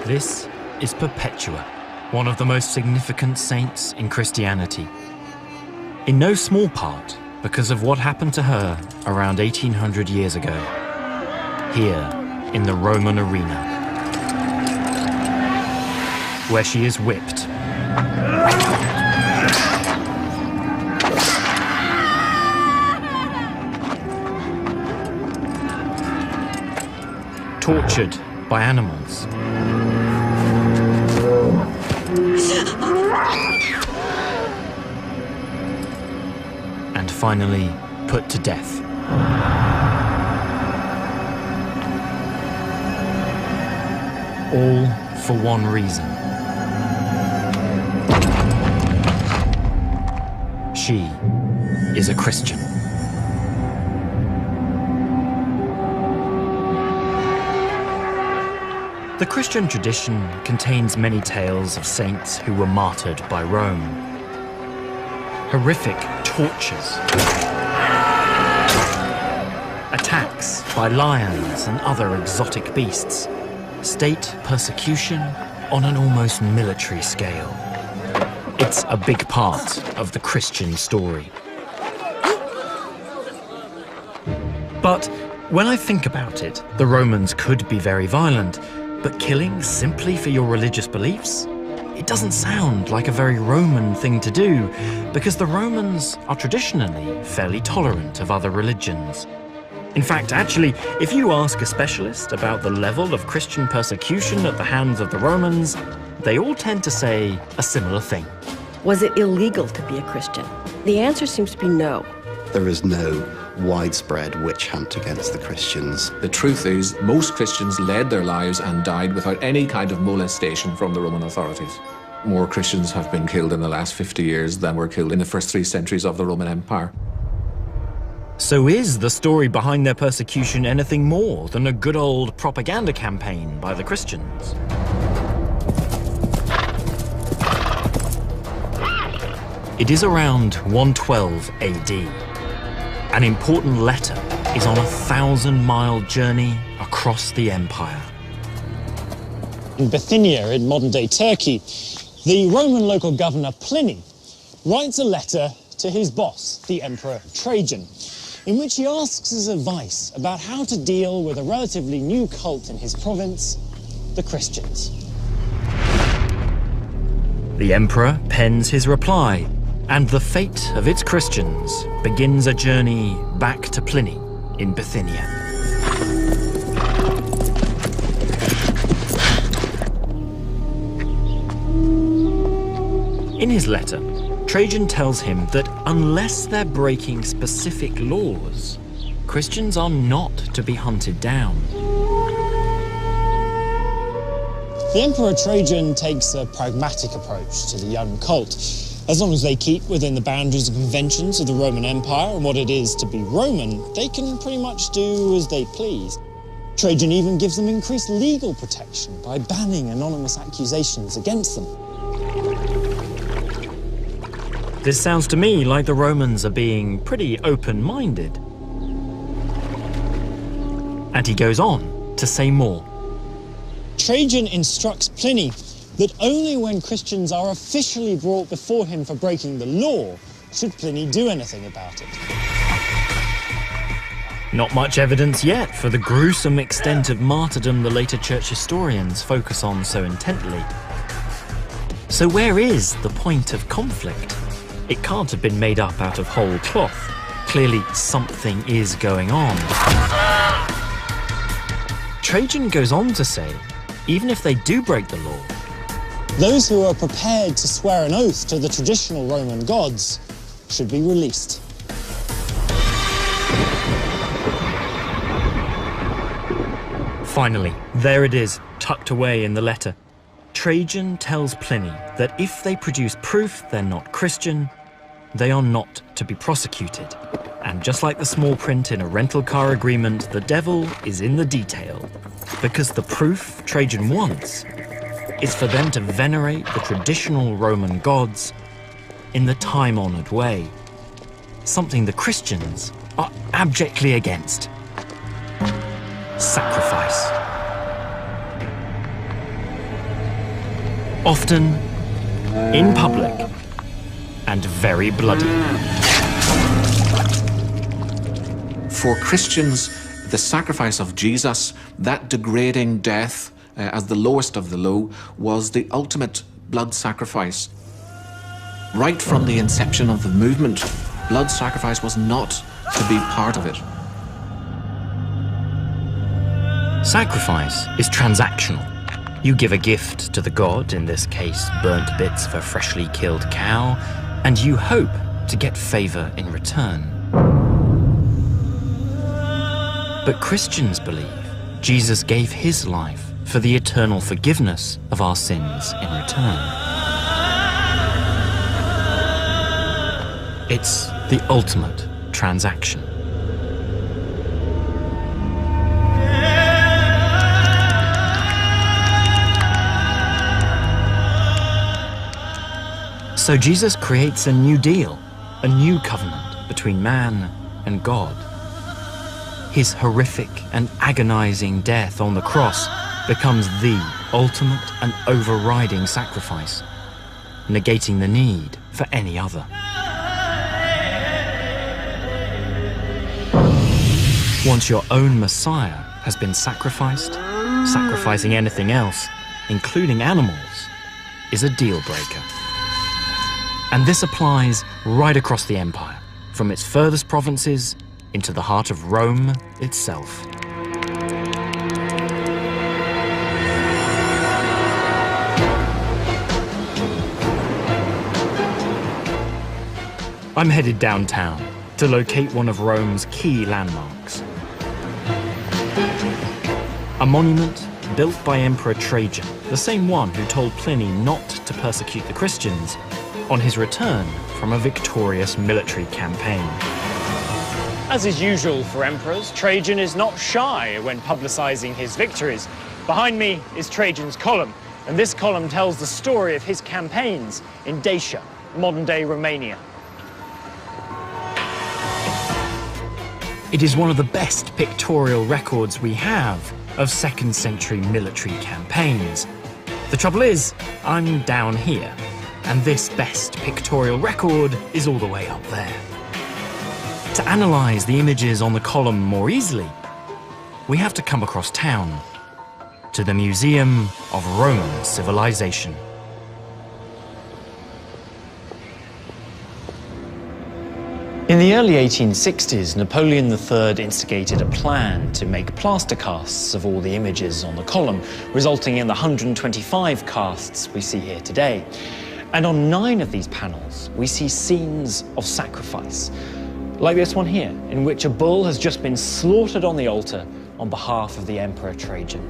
This is Perpetua, one of the most significant saints in Christianity. In no small part because of what happened to her around 1800 years ago, here in the Roman arena, where she is whipped, tortured by animals, and finally put to death. All for one reason. She is a Christian. The Christian tradition contains many tales of saints who were martyred by Rome. Horrific tortures, attacks by lions and other exotic beasts, state persecution on an almost military scale. It's a big part of the Christian story. But when I think about it, the Romans could be very violent, but killing simply for your religious beliefs? It doesn't sound like a very Roman thing to do, because the Romans are traditionally fairly tolerant of other religions. In fact, actually, if you ask a specialist about the level of Christian persecution at the hands of the Romans, they all tend to say a similar thing. Was it illegal to be a Christian? The answer seems to be no. There is no widespread witch hunt against the Christians. The truth is, most Christians led their lives and died without any kind of molestation from the Roman authorities. More Christians have been killed in the last 50 years than were killed in the first 3 centuries of the Roman Empire. So is the story behind their persecution anything more than a good old propaganda campaign by the Christians? It is around 112 AD. An important letter is on a 1,000-mile journey across the empire. In Bithynia, in modern-day Turkey, the Roman local governor Pliny writes a letter to his boss, the Emperor Trajan, in which he asks his advice about how to deal with a relatively new cult in his province, the Christians. The emperor pens his reply, and the fate of its Christians begins a journey back to Pliny in Bithynia. In his letter, Trajan tells him that unless they're breaking specific laws, Christians are not to be hunted down. The Emperor Trajan takes a pragmatic approach to the young cult. As long as they keep within the boundaries and conventions of the Roman Empire and what it is to be Roman, they can pretty much do as they please. Trajan even gives them increased legal protection by banning anonymous accusations against them. This sounds to me like the Romans are being pretty open-minded. And he goes on to say more. Trajan instructs Pliny that only when Christians are officially brought before him for breaking the law should Pliny do anything about it. Not much evidence yet for the gruesome extent of martyrdom the later church historians focus on so intently. So where is the point of conflict? It can't have been made up out of whole cloth. Clearly something is going on. Trajan goes on to say, even if they do break the law, those who are prepared to swear an oath to the traditional Roman gods should be released. Finally, there it is, tucked away in the letter. Trajan tells Pliny that if they produce proof they're not Christian, they are not to be prosecuted. And just like the small print in a rental car agreement, the devil is in the detail. Because the proof Trajan wants is for them to venerate the traditional Roman gods in the time-honored way. Something the Christians are abjectly against. Sacrifice. often in public and very bloody. For Christians, the sacrifice of Jesus, that degrading death as the lowest of the low, was the ultimate blood sacrifice. Right from the inception of the movement, blood sacrifice was not to be part of it. Sacrifice is transactional. You give a gift to the god, in this case burnt bits of a freshly killed cow, and you hope to get favor in return. But Christians believe Jesus gave his life for the eternal forgiveness of our sins in return. It's the ultimate transaction. So Jesus creates a new deal, a new covenant between man and God. His horrific and agonizing death on the cross becomes the ultimate and overriding sacrifice, negating the need for any other. Once your own Messiah has been sacrificed, sacrificing anything else, including animals, is a deal breaker. And this applies right across the empire, from its furthest provinces into the heart of Rome itself. I'm headed downtown to locate one of Rome's key landmarks. A monument built by Emperor Trajan, the same one who told Pliny not to persecute the Christians, on his return from a victorious military campaign. As is usual for emperors, Trajan is not shy when publicizing his victories. Behind me is Trajan's column, and this column tells the story of his campaigns in Dacia, modern-day Romania. It is one of the best pictorial records we have of 2nd century military campaigns. The trouble is, I'm down here, and this best pictorial record is all the way up there. To analyze the images on the column more easily, we have to come across town, to the Museum of Roman Civilization. In the early 1860s, Napoleon III instigated a plan to make plaster casts of all the images on the column, resulting in the 125 casts we see here today. And on 9 of these panels, we see scenes of sacrifice, like this one here, in which a bull has just been slaughtered on the altar on behalf of the Emperor Trajan.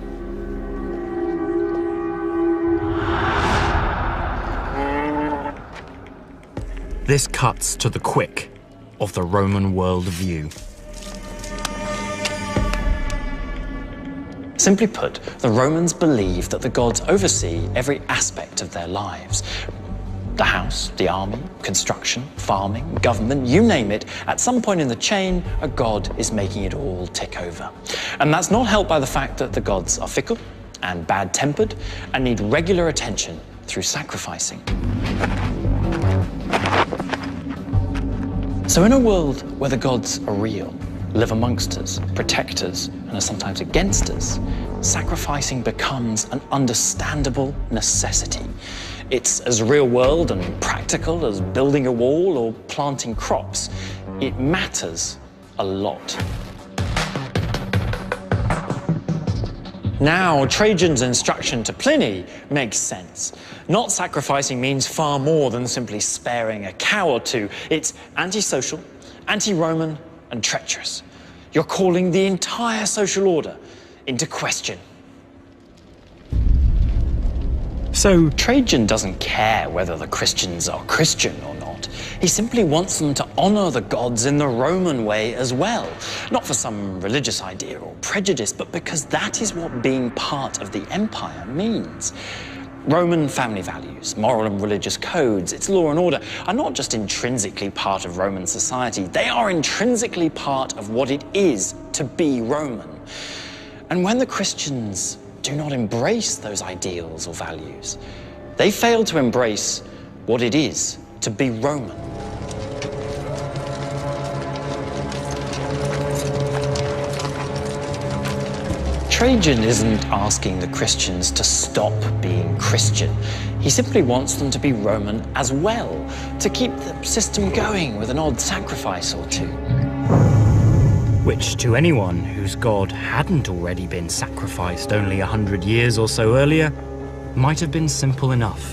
This cuts to the quick of the Roman world view. Simply put, the Romans believed that the gods oversee every aspect of their lives. The house, the army, construction, farming, government, you name it, at some point in the chain, a god is making it all tick over. And that's not helped by the fact that the gods are fickle and bad-tempered and need regular attention through sacrificing. So in a world where the gods are real, live amongst us, protect us, and are sometimes against us, sacrificing becomes an understandable necessity. It's as real-world and practical as building a wall or planting crops. It matters a lot. Now, Trajan's instruction to Pliny makes sense. Not sacrificing means far more than simply sparing a cow or two. It's antisocial, anti-Roman, and treacherous. You're calling the entire social order into question. So Trajan doesn't care whether the Christians are Christian or not. He simply wants them to honor the gods in the Roman way as well. Not for some religious idea or prejudice, but because that is what being part of the empire means. Roman family values, moral and religious codes, its law and order are not just intrinsically part of Roman society, they are intrinsically part of what it is to be Roman. And when the Christians do not embrace those ideals or values, They failed to embrace what it is to be Roman. Trajan isn't asking the Christians to stop being Christian. He simply wants them to be Roman as well, to keep the system going with an odd sacrifice or two. Which, to anyone whose god hadn't already been sacrificed only 100 years or so earlier, might have been simple enough.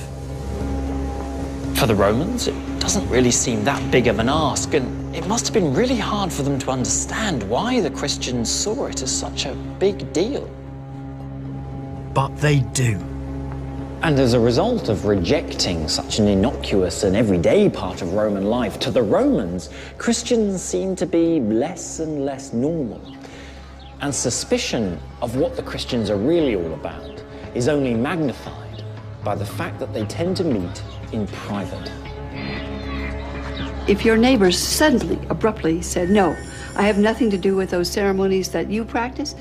For the Romans, it doesn't really seem that big of an ask, and it must have been really hard for them to understand why the Christians saw it as such a big deal. But they do. And as a result of rejecting such an innocuous and everyday part of Roman life, to the Romans, Christians seem to be less and less normal. And suspicion of what the Christians are really all about is only magnified by the fact that they tend to meet in private. If your neighbors suddenly, abruptly said, "No, I have nothing to do with those ceremonies that you practice.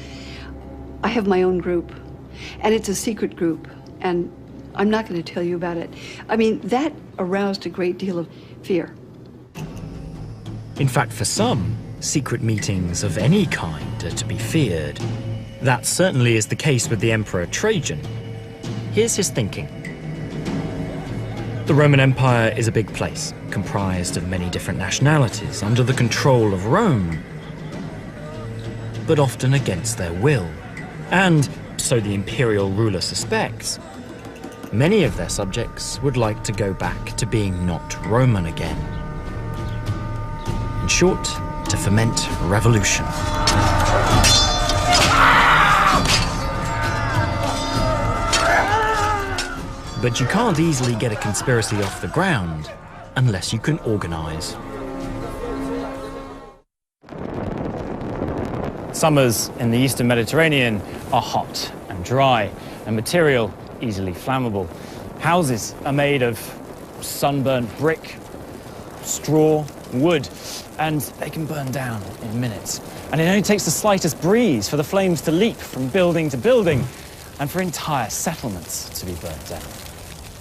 I have my own group, and it's a secret group, and I'm not going to tell you about it." I mean, that aroused a great deal of fear. In fact, for some, secret meetings of any kind are to be feared. That certainly is the case with the Emperor Trajan. Here's his thinking. The Roman Empire is a big place, comprised of many different nationalities under the control of Rome, but often against their will. And, so the imperial ruler suspects, many of their subjects would like to go back to being not Roman again. In short, to foment revolution. But you can't easily get a conspiracy off the ground unless you can organize. Summers in the eastern Mediterranean are hot and dry, and material easily flammable. Houses are made of sunburnt brick, straw, wood, and they can burn down in minutes. And it only takes the slightest breeze for the flames to leap from building to building, and for entire settlements to be burnt down.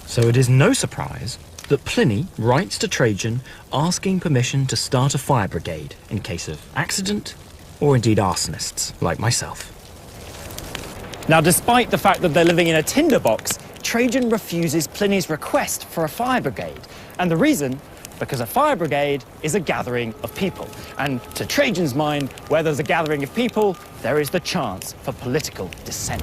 So it is no surprise that Pliny writes to Trajan asking permission to start a fire brigade in case of accident, or indeed arsonists like myself. Now, despite the fact that they're living in a tinderbox, Trajan refuses Pliny's request for a fire brigade. And the reason? Because a fire brigade is a gathering of people. And to Trajan's mind, where there's a gathering of people, there is the chance for political dissent.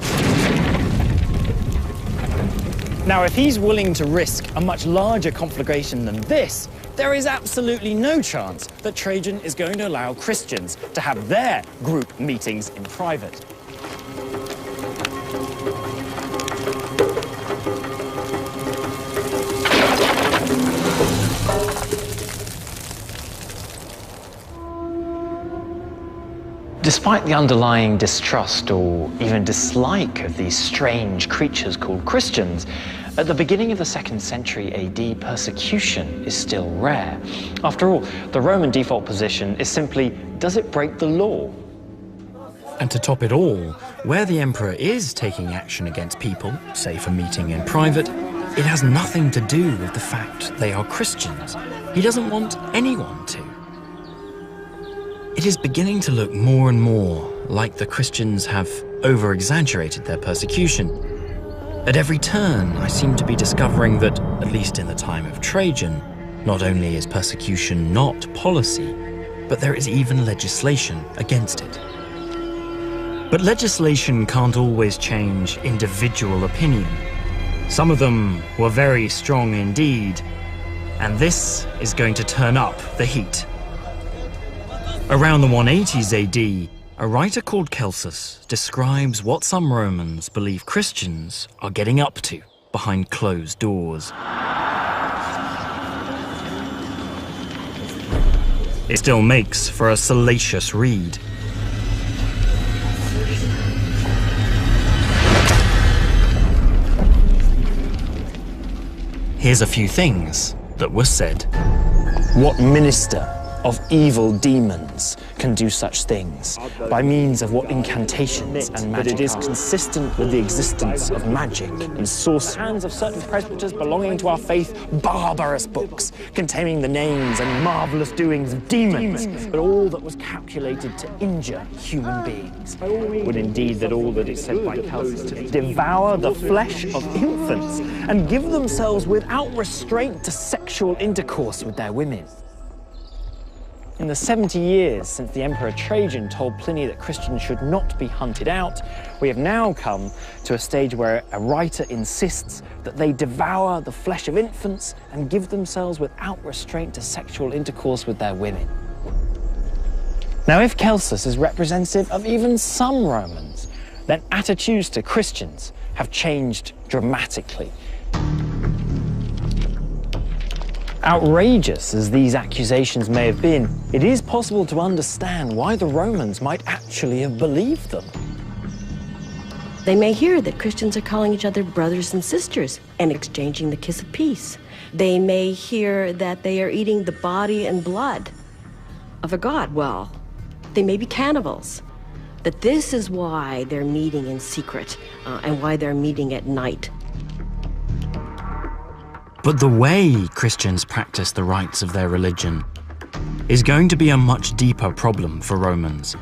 Now, if he's willing to risk a much larger conflagration than this, there is absolutely no chance that Trajan is going to allow Christians to have their group meetings in private. Despite the underlying distrust or even dislike of these strange creatures called Christians, at the beginning of the 2nd century AD, persecution is still rare. After all, the Roman default position is simply, does it break the law? And to top it all, where the emperor is taking action against people, say for meeting in private, it has nothing to do with the fact they are Christians. He doesn't want anyone to. It is beginning to look more and more like the Christians have over-exaggerated their persecution. At every turn, I seem to be discovering that, at least in the time of Trajan, not only is persecution not policy, but there is even legislation against it. But legislation can't always change individual opinion. Some of them were very strong indeed, and this is going to turn up the heat. Around the 180s AD, a writer called Celsus describes what some Romans believe Christians are getting up to behind closed doors. It still makes for a salacious read. Here's a few things that were said. What minister of evil demons can do such things by means of what incantations and magic. But it is consistent with the existence of magic and sorcery. Hands of certain presbyters belonging to our faith, barbarous books containing the names and marvelous doings of demons, but all that was calculated to injure human beings. Would indeed that all that is said by Celsus to devour the flesh of infants and give themselves without restraint to sexual intercourse with their women. In the 70 years since the Emperor Trajan told Pliny that Christians should not be hunted out, we have now come to a stage where a writer insists that they devour the flesh of infants and give themselves without restraint to sexual intercourse with their women. Now, if Celsus is representative of even some Romans, then attitudes to Christians have changed dramatically. Outrageous as these accusations may have been, it is possible to understand why the Romans might actually have believed them. They may hear that Christians are calling each other brothers and sisters and exchanging the kiss of peace. They may hear that they are eating the body and blood of a god. Well, they may be cannibals. That this is why they're meeting in secret and why they're meeting at night. But the way Christians practice the rites of their religion is going to be a much deeper problem for Romans.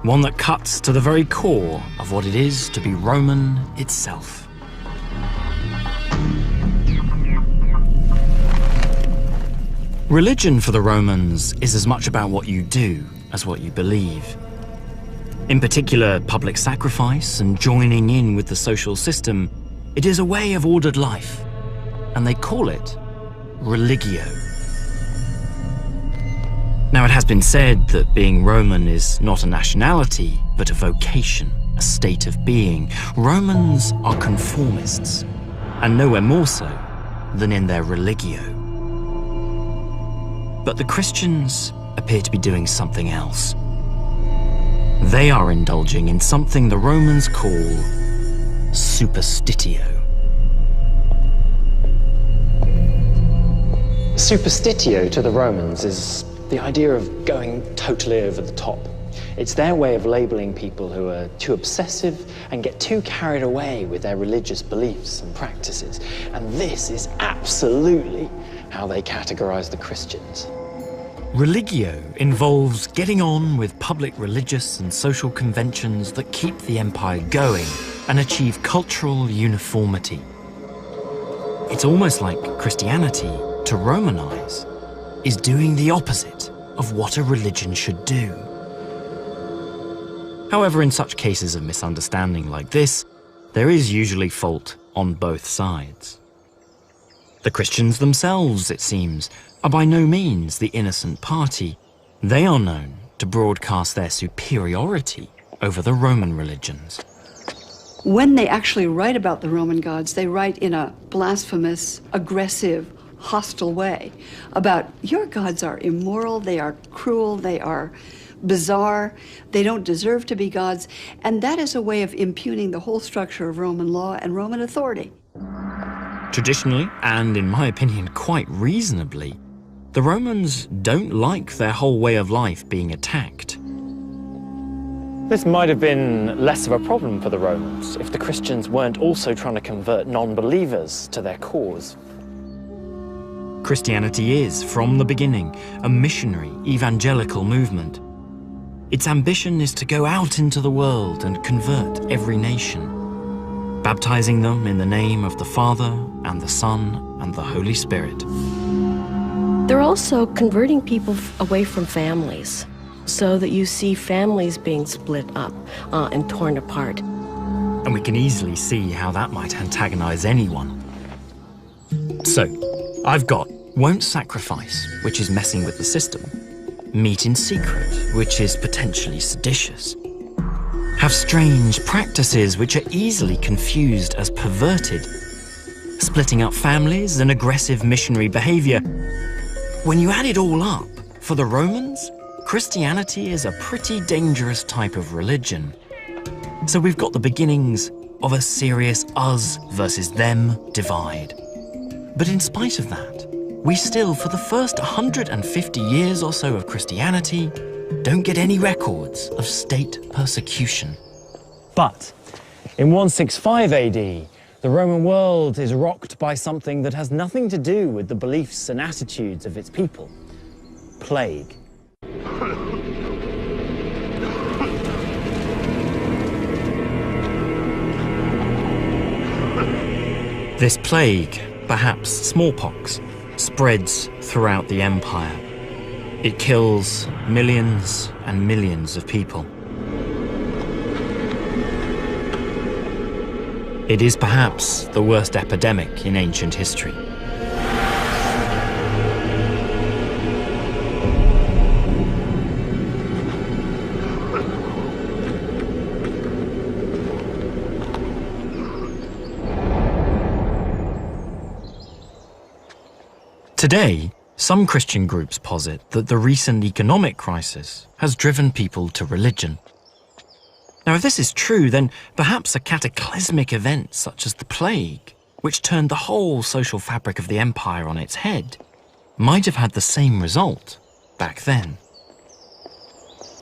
One that cuts to the very core of what it is to be Roman itself. Religion for the Romans is as much about what you do as what you believe. In particular, public sacrifice and joining in with the social system, it is a way of ordered life. And they call it religio. Now, it has been said that being Roman is not a nationality, but a vocation, a state of being. Romans are conformists, and nowhere more so than in their religio. But the Christians appear to be doing something else. They are indulging in something the Romans call superstitio. Superstitio to the Romans is the idea of going totally over the top. It's their way of labeling people who are too obsessive and get too carried away with their religious beliefs and practices. And this is absolutely how they categorize the Christians. Religio involves getting on with public religious and social conventions that keep the empire going and achieve cultural uniformity. It's almost like Christianity, to Romanize, is doing the opposite of what a religion should do. However, in such cases of misunderstanding like this, there is usually fault on both sides. The Christians themselves, it seems, are by no means the innocent party. They are known to broadcast their superiority over the Roman religions. When they actually write about the Roman gods, they write in a blasphemous, aggressive, hostile way about your gods are immoral, they are cruel, they are bizarre, they don't deserve to be gods, and that is a way of impugning the whole structure of Roman law and Roman authority. Traditionally, and in my opinion quite reasonably, the Romans don't like their whole way of life being attacked. This might have been less of a problem for the Romans if the Christians weren't also trying to convert non-believers to their cause. Christianity is, from the beginning, a missionary, evangelical movement. Its ambition is to go out into the world and convert every nation, baptizing them in the name of the Father and the Son and the Holy Spirit. They're also converting people away from families, so that you see families being split up and torn apart. And we can easily see how that might antagonize anyone. So, I've got won't sacrifice, which is messing with the system. Meet in secret, which is potentially seditious. Have strange practices which are easily confused as perverted. Splitting up families and aggressive missionary behavior. When you add it all up, for the Romans, Christianity is a pretty dangerous type of religion. So we've got the beginnings of a serious us versus them divide. But in spite of that, we still, for the first 150 years or so of Christianity, don't get any records of state persecution. But in 165 AD, the Roman world is rocked by something that has nothing to do with the beliefs and attitudes of its people: plague. This plague, perhaps smallpox, spreads throughout the empire. It kills millions and millions of people. It is perhaps the worst epidemic in ancient history. Today, some Christian groups posit that the recent economic crisis has driven people to religion. Now, if this is true, then perhaps a cataclysmic event such as the plague, which turned the whole social fabric of the empire on its head, might have had the same result back then.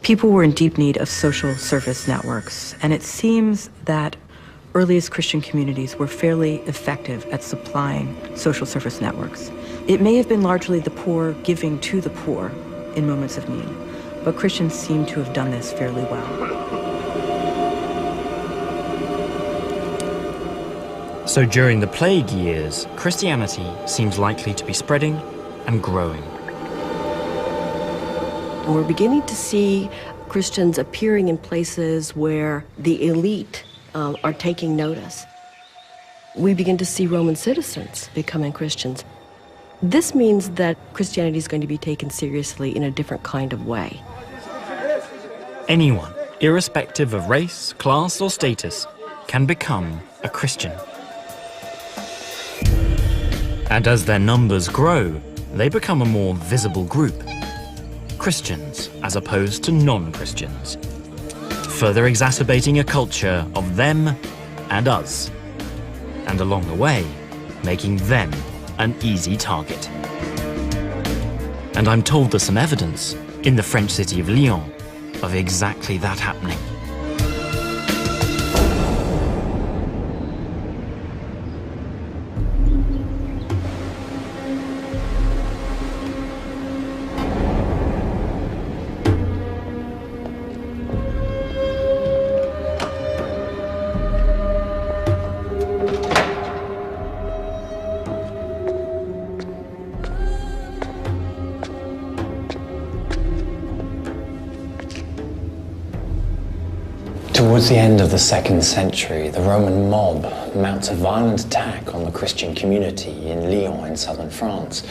People were in deep need of social service networks, and it seems that earliest Christian communities were fairly effective at supplying social service networks. It may have been largely the poor giving to the poor in moments of need, but Christians seem to have done this fairly well. So during the plague years, Christianity seems likely to be spreading and growing. We're beginning to see Christians appearing in places where the elite are taking notice. We begin to see Roman citizens becoming Christians. This means that Christianity is going to be taken seriously in a different kind of way. Anyone, irrespective of race, class, or status, can become a Christian. And as their numbers grow, they become a more visible group. Christians as opposed to non-Christians, further exacerbating a culture of them and us, and along the way, making them an easy target. And I'm told there's some evidence in the French city of Lyon of exactly that happening. Towards the end of the 2nd century, the Roman mob mounts a violent attack on the Christian community in Lyon in southern France.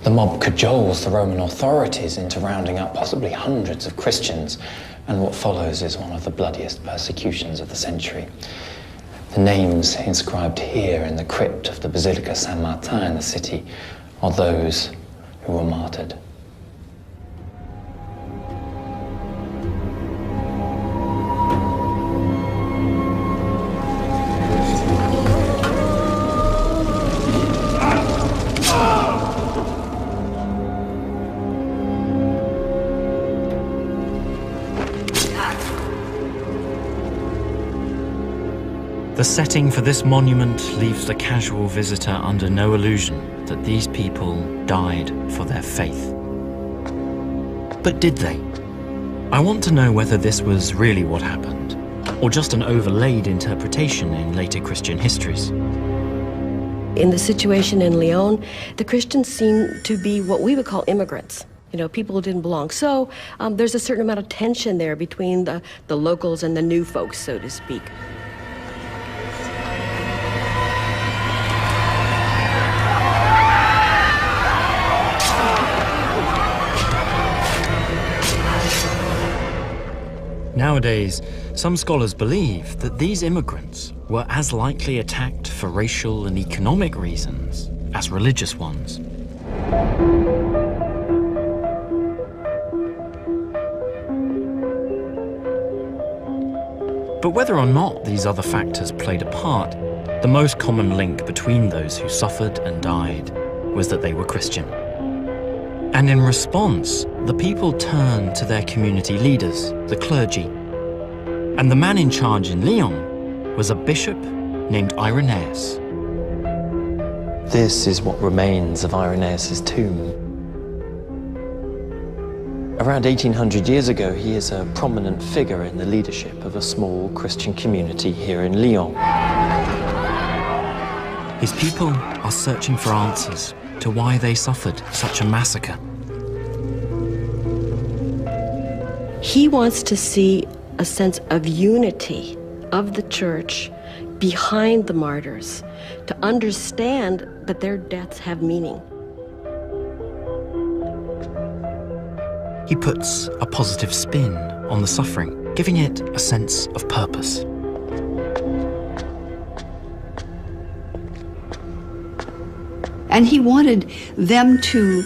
The mob cajoles the Roman authorities into rounding up possibly hundreds of Christians, and what follows is one of the bloodiest persecutions of the century. The names inscribed here in the crypt of the Basilica Saint-Martin in the city are those who were martyred. The setting for this monument leaves the casual visitor under no illusion that these people died for their faith. But did they? I want to know whether this was really what happened, or just an overlaid interpretation in later Christian histories. In the situation in Lyon, the Christians seem to be what we would call immigrants. You know, people who didn't belong. So there's a certain amount of tension there between the locals and the new folks, so to speak. Nowadays, some scholars believe that these immigrants were as likely attacked for racial and economic reasons as religious ones. But whether or not these other factors played a part, the most common link between those who suffered and died was that they were Christian. And in response, the people turned to their community leaders, the clergy. And the man in charge in Lyon was a bishop named Irenaeus. This is what remains of Irenaeus' tomb. Around 1800 years ago, he is a prominent figure in the leadership of a small Christian community here in Lyon. His people are searching for answers to why they suffered such a massacre. He wants to see a sense of unity of the church behind the martyrs, to understand that their deaths have meaning. He puts a positive spin on the suffering, giving it a sense of purpose. And he wanted them to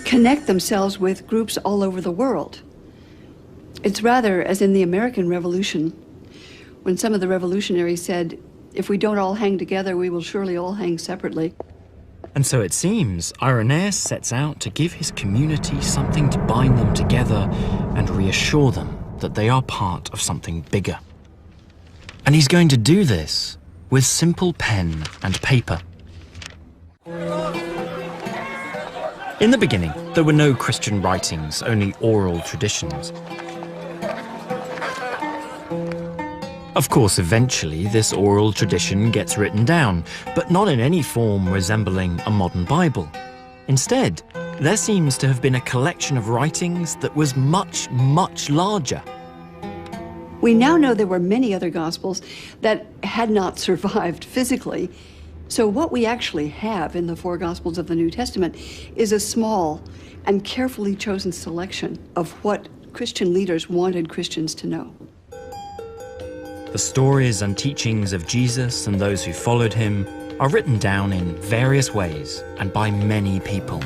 connect themselves with groups all over the world. It's rather as in the American Revolution, when some of the revolutionaries said, if we don't all hang together, we will surely all hang separately. And so it seems Irenaeus sets out to give his community something to bind them together and reassure them that they are part of something bigger. And he's going to do this with simple pen and paper. In the beginning, there were no Christian writings, only oral traditions. Of course, eventually, this oral tradition gets written down, but not in any form resembling a modern Bible. Instead, there seems to have been a collection of writings that was much, much larger. We now know there were many other Gospels that had not survived physically. So what we actually have in the four Gospels of the New Testament is a small and carefully chosen selection of what Christian leaders wanted Christians to know. The stories and teachings of Jesus and those who followed him are written down in various ways and by many people.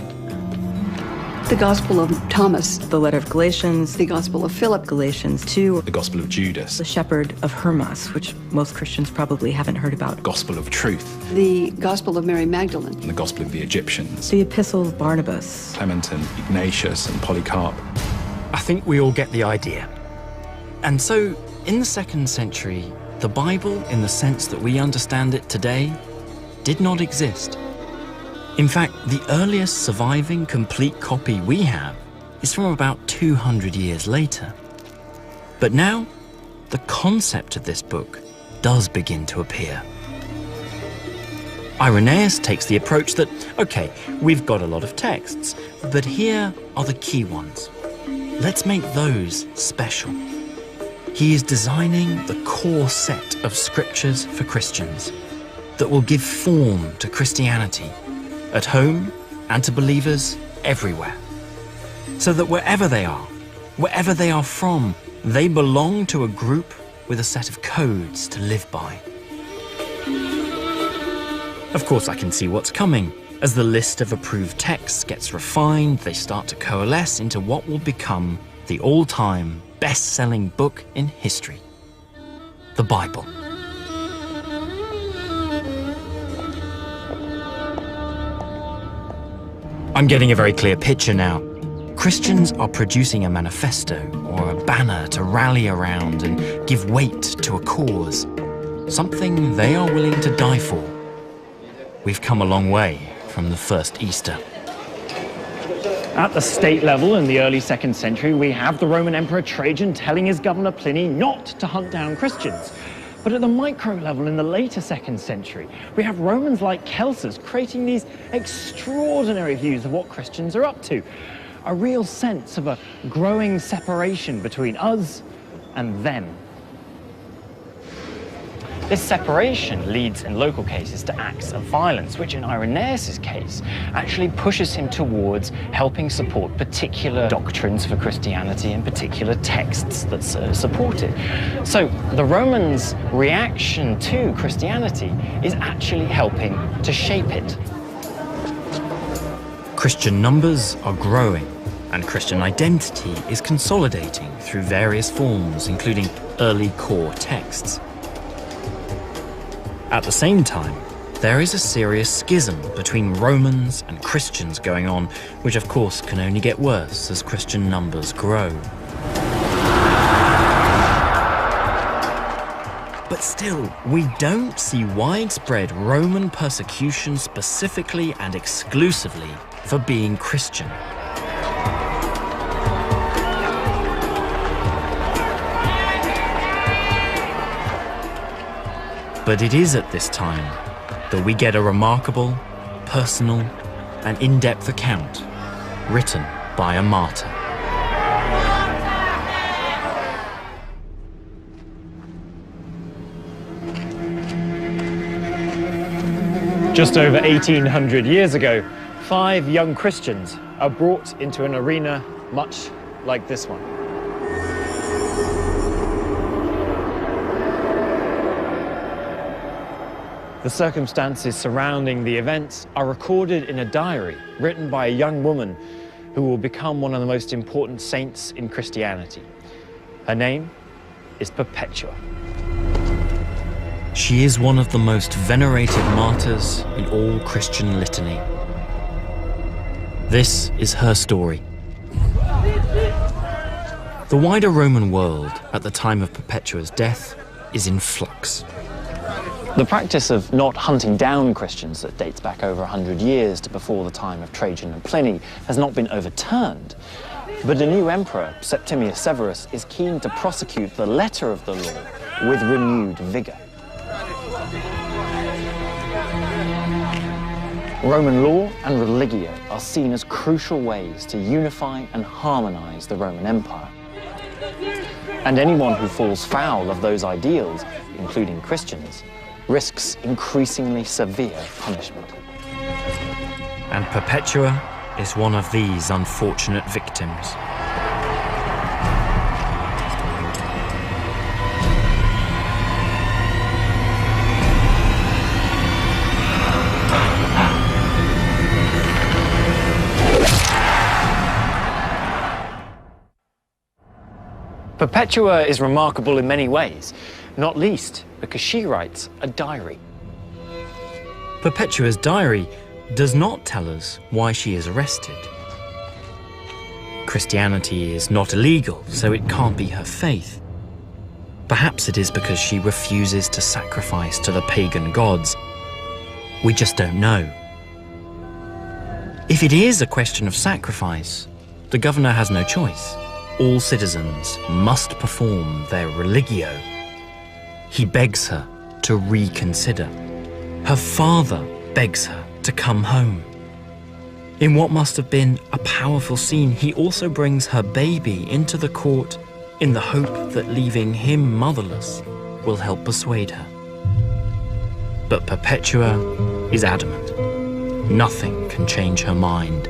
The Gospel of Thomas, The letter of Galatians, the Gospel of Philip, Galatians 2, The Gospel of Judas, the shepherd of Hermas, which most Christians probably haven't heard about, Gospel of Truth, the Gospel of Mary Magdalene, and the Gospel of the Egyptians, the epistle of Barnabas, Clement and Ignatius and Polycarp. I think we all get the idea. And so, in the 2nd century, the Bible, in the sense that we understand it today, did not exist. In fact, the earliest surviving complete copy we have is from about 200 years later. But now, the concept of this book does begin to appear. Irenaeus takes the approach that, okay, we've got a lot of texts, but here are the key ones. Let's make those special. He is designing the core set of scriptures for Christians that will give form to Christianity at home and to believers everywhere, so that wherever they are from, they belong to a group with a set of codes to live by. Of course, I can see what's coming. As the list of approved texts gets refined, they start to coalesce into what will become the all-time best-selling book in history, the Bible. I'm getting a very clear picture now. Christians are producing a manifesto or a banner to rally around and give weight to a cause, something they are willing to die for. We've come a long way from the first Easter. At the state level in the early 2nd century, we have the Roman Emperor Trajan telling his governor Pliny not to hunt down Christians. But at the micro level in the later 2nd century, we have Romans like Celsus creating these extraordinary views of what Christians are up to. A real sense of a growing separation between us and them. This separation leads in local cases to acts of violence, which in Irenaeus' case actually pushes him towards helping support particular doctrines for Christianity and particular texts that support it. So the Romans' reaction to Christianity is actually helping to shape it. Christian numbers are growing, and Christian identity is consolidating through various forms, including early core texts. At the same time, there is a serious schism between Romans and Christians going on, which of course can only get worse as Christian numbers grow. But still, we don't see widespread Roman persecution specifically and exclusively for being Christian. But it is at this time that we get a remarkable, personal, and in-depth account written by a martyr. Just over 1800 years ago, 5 young Christians are brought into an arena much like this one. The circumstances surrounding the events are recorded in a diary written by a young woman who will become one of the most important saints in Christianity. Her name is Perpetua. She is one of the most venerated martyrs in all Christian litany. This is her story. The wider Roman world at the time of Perpetua's death is in flux. The practice of not hunting down Christians that dates back over 100 years to before the time of Trajan and Pliny has not been overturned. But a new emperor, Septimius Severus, is keen to prosecute the letter of the law with renewed vigour. Roman law and religio are seen as crucial ways to unify and harmonise the Roman Empire. And anyone who falls foul of those ideals, including Christians, risks increasingly severe punishment. And Perpetua is one of these unfortunate victims. Perpetua is remarkable in many ways, not least because she writes a diary. Perpetua's diary does not tell us why she is arrested. Christianity is not illegal, so it can't be her faith. Perhaps it is because she refuses to sacrifice to the pagan gods. We just don't know. If it is a question of sacrifice, the governor has no choice. All citizens must perform their religio. He begs her to reconsider. Her father begs her to come home. In what must have been a powerful scene, he also brings her baby into the court in the hope that leaving him motherless will help persuade her. But Perpetua is adamant. Nothing can change her mind.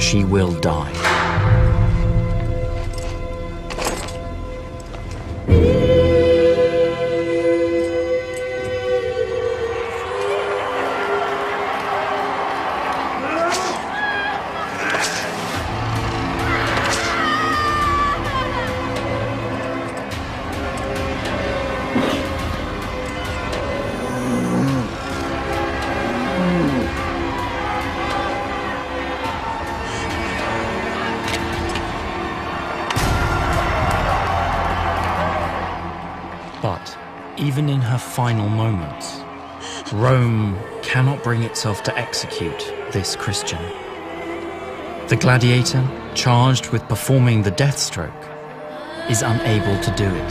She will die. But even in her final moments, Rome cannot bring itself to execute this Christian. The gladiator, charged with performing the death stroke, is unable to do it.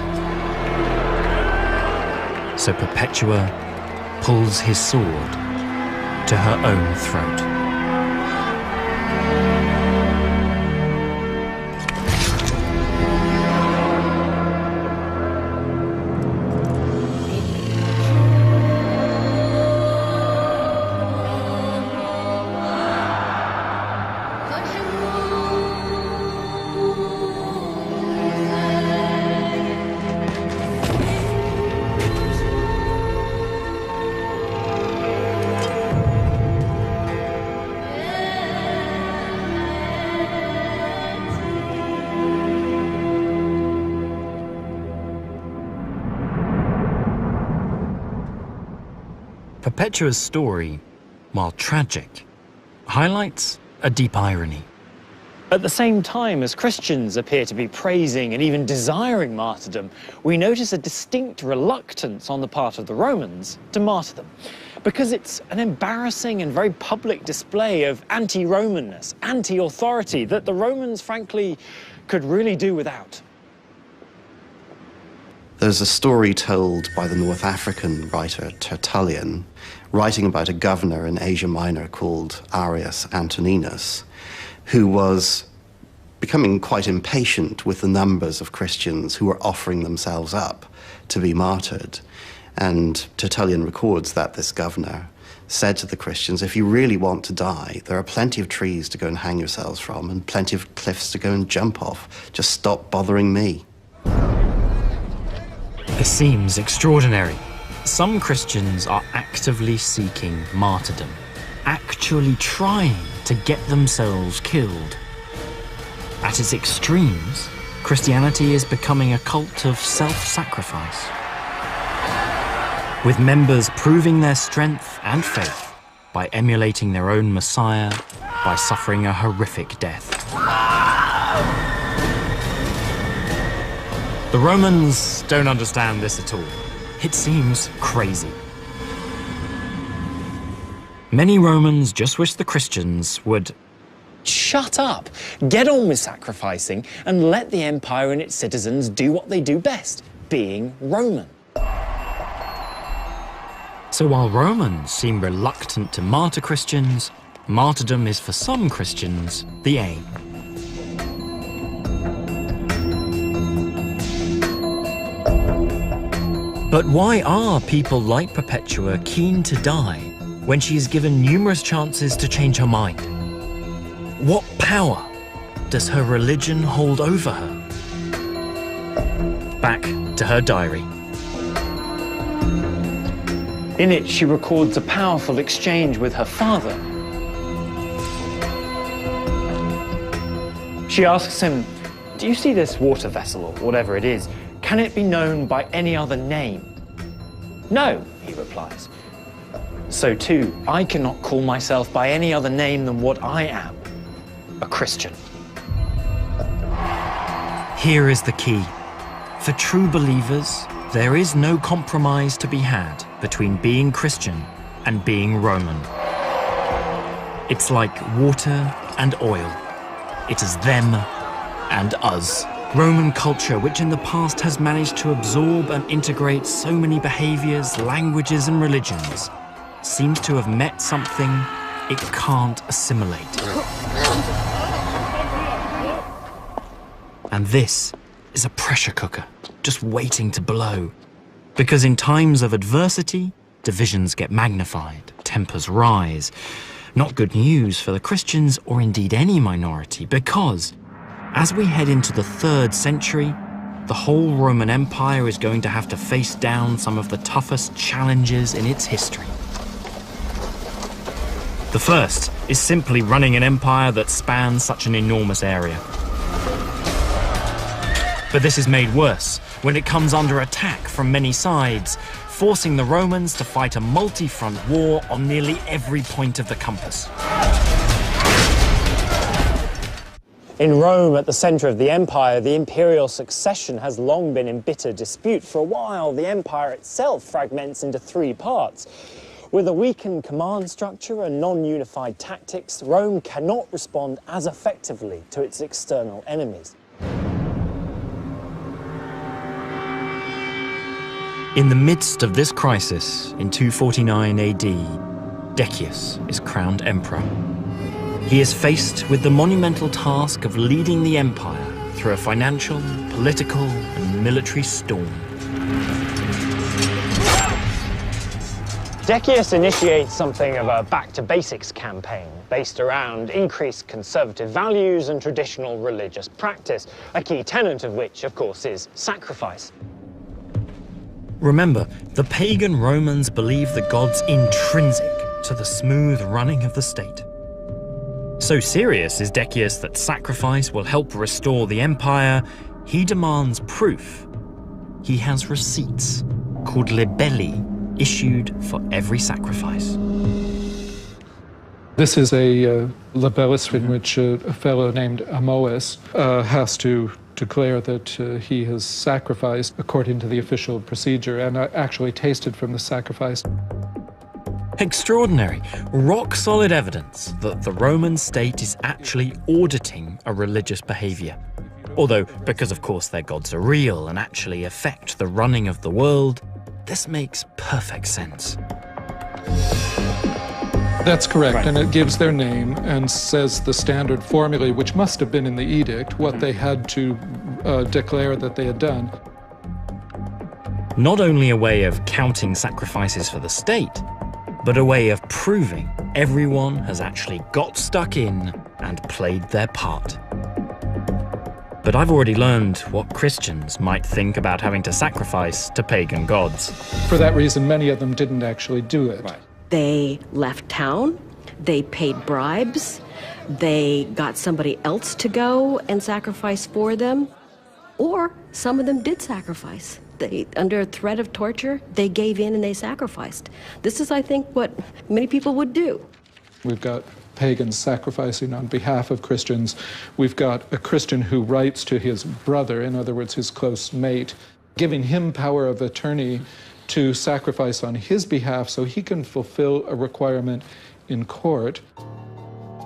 So Perpetua pulls his sword to her own throat. Perpetua's story, while tragic, highlights a deep irony. At the same time as Christians appear to be praising and even desiring martyrdom, we notice a distinct reluctance on the part of the Romans to martyr them, because it's an embarrassing and very public display of anti-Romanness, anti-authority that the Romans, frankly, could really do without. There's a story told by the North African writer Tertullian, writing about a governor in Asia Minor called Arrius Antoninus, who was becoming quite impatient with the numbers of Christians who were offering themselves up to be martyred. And Tertullian records that this governor said to the Christians, if you really want to die, there are plenty of trees to go and hang yourselves from and plenty of cliffs to go and jump off. Just stop bothering me. This seems extraordinary. Some Christians are actively seeking martyrdom, actually trying to get themselves killed. At its extremes, Christianity is becoming a cult of self-sacrifice, with members proving their strength and faith by emulating their own Messiah, by suffering a horrific death. The Romans don't understand this at all. It seems crazy. Many Romans just wish the Christians would Shut up, get on with sacrificing, and let the empire and its citizens do what they do best, being Roman. So while Romans seem reluctant to martyr Christians, martyrdom is for some Christians the aim. But why are people like Perpetua keen to die when she is given numerous chances to change her mind? What power does her religion hold over her? Back to her diary. In it, she records a powerful exchange with her father. She asks him, "Do you see this water vessel, or whatever it is? Can it be known by any other name?" "No," he replies. "So too, I cannot call myself by any other name than what I am, a Christian." Here is the key. For true believers, there is no compromise to be had between being Christian and being Roman. It's like water and oil. It is them and us. Roman culture, which in the past has managed to absorb and integrate so many behaviors, languages, and religions, seems to have met something it can't assimilate. And this is a pressure cooker, just waiting to blow. Because in times of adversity, divisions get magnified, tempers rise. Not good news for the Christians, or indeed any minority, because as we head into the 3rd century, the whole Roman Empire is going to have to face down some of the toughest challenges in its history. The first is simply running an empire that spans such an enormous area. But this is made worse when it comes under attack from many sides, forcing the Romans to fight a multi-front war on nearly every point of the compass. In Rome, at the centre of the empire, the imperial succession has long been in bitter dispute. For a while, the empire itself fragments into 3 parts. With a weakened command structure and non-unified tactics, Rome cannot respond as effectively to its external enemies. In the midst of this crisis, in 249 AD, Decius is crowned emperor. He is faced with the monumental task of leading the empire through a financial, political, and military storm. Decius initiates something of a back-to-basics campaign based around increased conservative values and traditional religious practice, a key tenet of which, of course, is sacrifice. Remember, the pagan Romans believed the gods intrinsic to the smooth running of the state. So serious is Decius that sacrifice will help restore the empire, he demands proof. He has receipts, called libelli, issued for every sacrifice. This is a libellus in which a fellow named Amois has to declare that he has sacrificed according to the official procedure and actually tasted from the sacrifice. Extraordinary, rock-solid evidence that the Roman state is actually auditing a religious behaviour. Although, because of course their gods are real and actually affect the running of the world, this makes perfect sense. That's correct, Right. and it gives their name and says the standard formulae, which must have been in the edict, what they had to declare that they had done. Not only a way of counting sacrifices for the state, but a way of proving everyone has actually got stuck in and played their part. But I've already learned what Christians might think about having to sacrifice to pagan gods. For that reason, many of them didn't actually do it. Right. They left town, they paid bribes, they got somebody else to go and sacrifice for them, or some of them did sacrifice. They, under threat of torture, they gave in and they sacrificed. This is, I think, what many people would do. We've got pagans sacrificing on behalf of Christians. We've got a Christian who writes to his brother, in other words, his close mate, giving him power of attorney to sacrifice on his behalf so he can fulfill a requirement in court.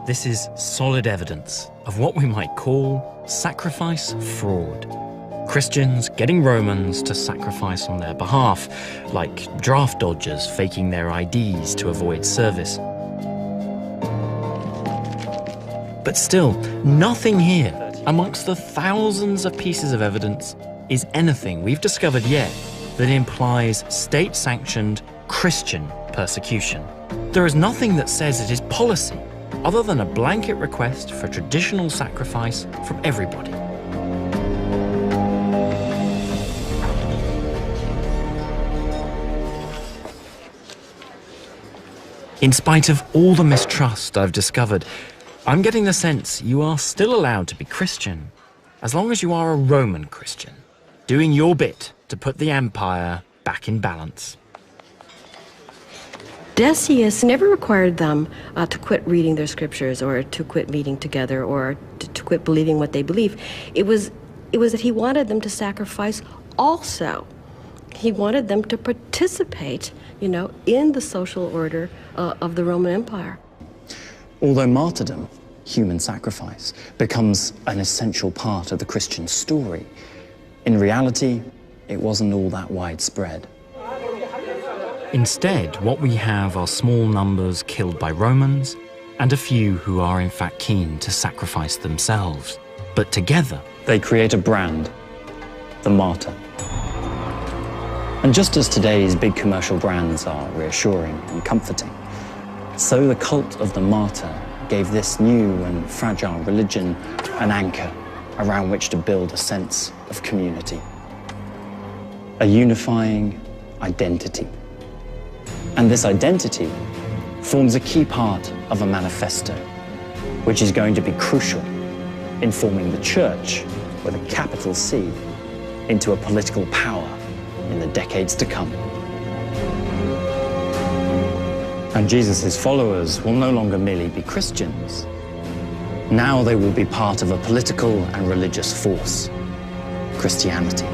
This is solid evidence of what we might call sacrifice fraud. Christians getting Romans to sacrifice on their behalf, like draft dodgers faking their IDs to avoid service. But still, nothing here, amongst the thousands of pieces of evidence, is anything we've discovered yet that implies state-sanctioned Christian persecution. There is nothing that says it is policy, other than a blanket request for traditional sacrifice from everybody. In spite of all the mistrust I've discovered, I'm getting the sense you are still allowed to be Christian, as long as you are a Roman Christian, doing your bit to put the empire back in balance. Decius never required them to quit reading their scriptures or to quit meeting together or to quit believing what they believe. It was that he wanted them to sacrifice also. He wanted them to participate, in the social order of the Roman Empire. Although martyrdom, human sacrifice, becomes an essential part of the Christian story, in reality, it wasn't all that widespread. Instead, what we have are small numbers killed by Romans and a few who are in fact keen to sacrifice themselves. But together, They create a brand, the martyr. And just as today's big commercial brands are reassuring and comforting, so the cult of the martyr gave this new and fragile religion an anchor around which to build a sense of community, a unifying identity. And this identity forms a key part of a manifesto, which is going to be crucial in forming the church, with a capital C, into a political power in the decades to come. And Jesus' followers will no longer merely be Christians. Now they will be part of a political and religious force, Christianity.